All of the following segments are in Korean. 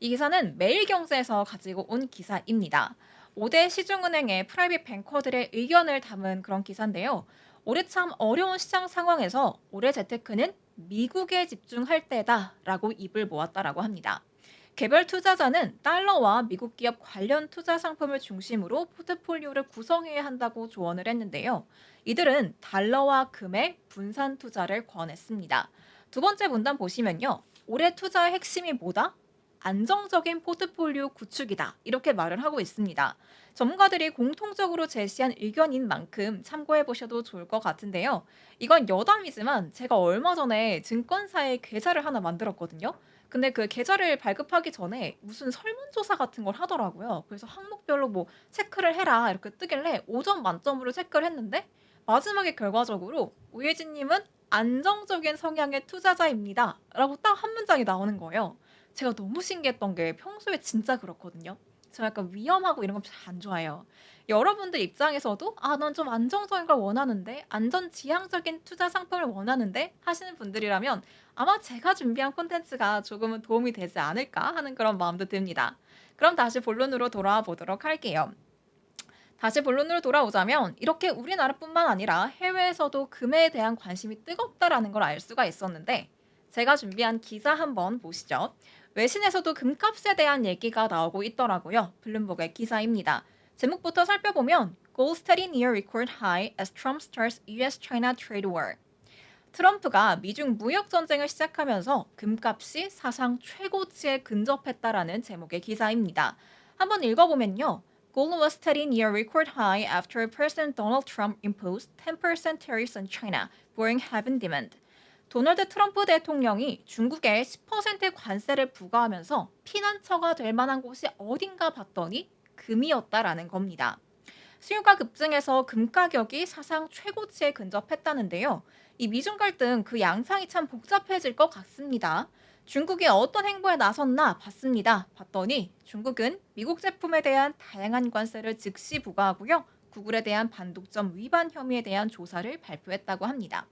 이 기사는 매일경제에서 가지고 온 기사입니다. 5대 시중은행의 프라이빗 뱅커들의 의견을 담은 그런 기사인데요. 올해 참 어려운 시장 상황에서 올해 재테크는 미국에 집중할 때다라고 입을 모았다라고 합니다. 개별 투자자는 달러와 미국 기업 관련 투자 상품을 중심으로 포트폴리오를 구성해야 한다고 조언을 했는데요. 이들은 달러와 금의 분산 투자를 권했습니다. 두 번째 문단 보시면요. 올해 투자의 핵심이 뭐다? 안정적인 포트폴리오 구축이다. 이렇게 말을 하고 있습니다. 전문가들이 공통적으로 제시한 의견인 만큼 참고해 보셔도 좋을 것 같은데요. 이건 여담이지만 제가 얼마 전에 증권사에 계좌를 하나 만들었거든요. 근데 그 계좌를 발급하기 전에 무슨 설문조사 같은 걸 하더라고요. 그래서 항목별로 뭐 체크를 해라 이렇게 뜨길래 5점 만점으로 체크를 했는데 마지막에 결과적으로 우예진님은 안정적인 성향의 투자자입니다. 라고 딱 한 문장이 나오는 거예요. 제가 너무 신기했던 게 평소에 진짜 그렇거든요. 저 약간 위험하고 이런 거 잘 안 좋아해요. 여러분들 입장에서도 '아 난 좀 안정적인 걸 원하는데. 안전지향적인 투자 상품을 원하는데.' 하시는 분들이라면 아마 제가 준비한 콘텐츠가 조금은 도움이 되지 않을까 하는 그런 마음도 듭니다. 그럼 다시 본론으로 돌아와 보도록 할게요. 다시 본론으로 돌아오자면 이렇게 우리나라뿐만 아니라 해외에서도 금에 대한 관심이 뜨겁다라는 걸 알 수가 있었는데 제가 준비한 기사 한번 보시죠. 외신에서도 금값에 대한 얘기가 나오고 있더라고요. 블룸버그의 기사입니다. 제목부터 살펴보면 Gold steady near record high as Trump starts US-China trade war. 트럼프가 미중 무역 전쟁을 시작하면서 금값이 사상 최고치에 근접했다라는 제목의 기사입니다. 한번 읽어보면요. Gold was steady near record high after President Donald Trump imposed 10% tariffs on China, spurring heavy demand. 도널드 트럼프 대통령이 중국에 10% 관세를 부과하면서 피난처가 될 만한 곳이 어딘가 봤더니 금이었다라는 겁니다. 수요가 급증해서 금 가격이 사상 최고치에 근접했다는데요. 이 미중 갈등 그 양상이 참 복잡해질 것 같습니다. 중국이 어떤 행보에 나섰나 봤습니다. 봤더니 중국은 미국 제품에 대한 다양한 관세를 즉시 부과하고요. 구글에 대한 반독점 위반 혐의에 대한 조사를 발표했다고 합니다.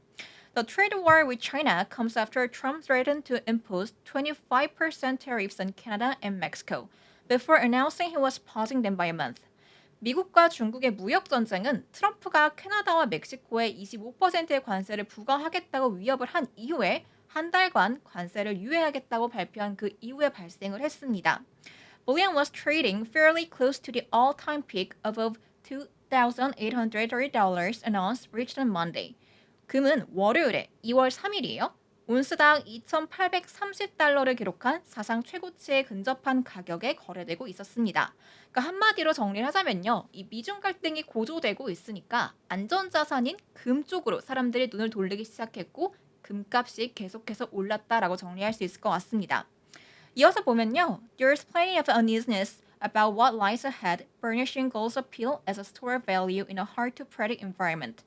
The trade war with China comes after Trump threatened to impose 25% tariffs on Canada and Mexico before announcing he was pausing them by a month. 미국과 중국의 무역 전쟁은 트럼프가 캐나다와 멕시코에 25%의 관세를 부과하겠다고 위협을 한 이후에 한 달간 관세를 유예하겠다고 발표한 그 이후에 발생을 했습니다. Bullion was trading fairly close to the all-time peak above $2,830 an ounce reached on Monday. 금은 월요일에 2월 3일이에요. 온스당 2,830달러를 기록한 사상 최고치에 근접한 가격에 거래되고 있었습니다. 그러니까 한마디로 정리를 하자면요. 이 미중 갈등이 고조되고 있으니까 안전자산인 금 쪽으로 사람들이 눈을 돌리기 시작했고 금값이 계속해서 올랐다라고 정리할 수 있을 것 같습니다. 이어서 보면요. There's plenty of uneasiness about what lies ahead, burnishing gold's appeal as a store of value in a hard-to-predict environment.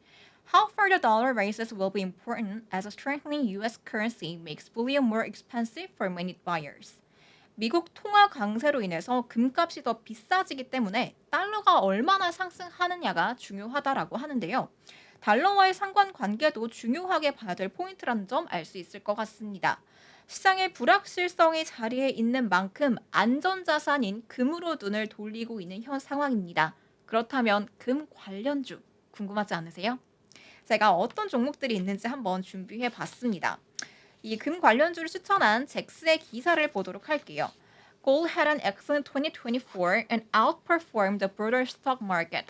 How far the dollar rises will be important as a strengthening U.S. currency makes bullion more expensive for many buyers. 미국 통화 강세로 인해서 금값이 더 비싸지기 때문에 달러가 얼마나 상승하느냐가 중요하다라고 하는데요. 달러와의 상관관계도 중요하게 봐야 될 포인트라는 점 알 수 있을 것 같습니다. 시장의 불확실성이 자리에 있는 만큼 안전자산인 금으로 눈을 돌리고 있는 현 상황입니다. 그렇다면 금 관련주 궁금하지 않으세요? 제가 어떤 종목들이 있는지 한번 준비해 봤습니다. 이 금 관련주를 추천한 잭스의 기사를 보도록 할게요. Gold had an excellent 2024 and outperformed the broader stock market.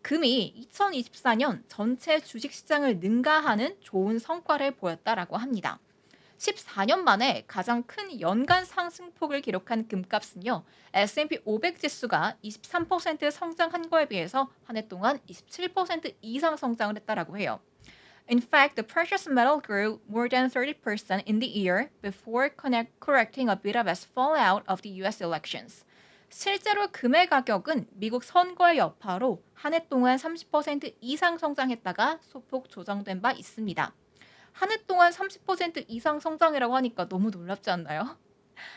금이 2024년 전체 주식시장을 능가하는 좋은 성과를 보였다라고 합니다. 14년 만에 가장 큰 연간 상승폭을 기록한 금값은요. S&P 500 지수가 23% 성장한 거에 비해서 한 해 동안 27% 이상 성장을 했다라고 해요. In fact, the precious metal grew more than 30% in the year before correcting a bit of as fallout of the US elections. 실제로 금의 가격은 미국 선거의 여파로 한 해 동안 30% 이상 성장했다가 소폭 조정된 바 있습니다. 한 해 동안 30% 이상 성장이라고 하니까 너무 놀랍지 않나요?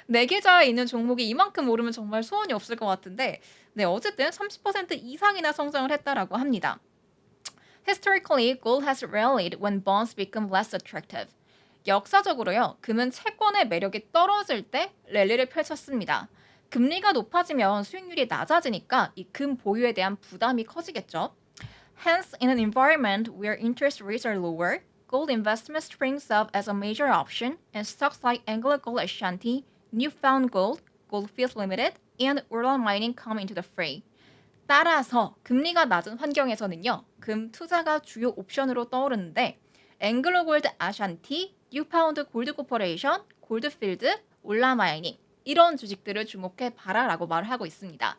내 계좌에 있는 종목이 이만큼 오르면 정말 소원이 없을 것 같은데, 네, 어쨌든 30% 이상이나 성장을 했다라고 합니다. Historically, gold has rallied when bonds become less attractive. 역사적으로요, 금은 채권의 매력이 떨어질 때 랠리를 펼쳤습니다. 금리가 높아지면 수익률이 낮아지니까 이 금 보유에 대한 부담이 커지겠죠. Hence, in an environment where interest rates are lower, gold investment springs up as a major option, and stocks like AngloGold Ashanti, Newfound Gold, Goldfields Limited, and Orla Mining come into the fray. 따라서 금리가 낮은 환경에서는요, 금 투자가 주요 옵션으로 떠오르는데 앵글로골드 아샨티, 뉴파운드 골드 코퍼레이션, 골드필드, 올라마이닝 이런 주식들을 주목해 봐라라고 말을 하고 있습니다.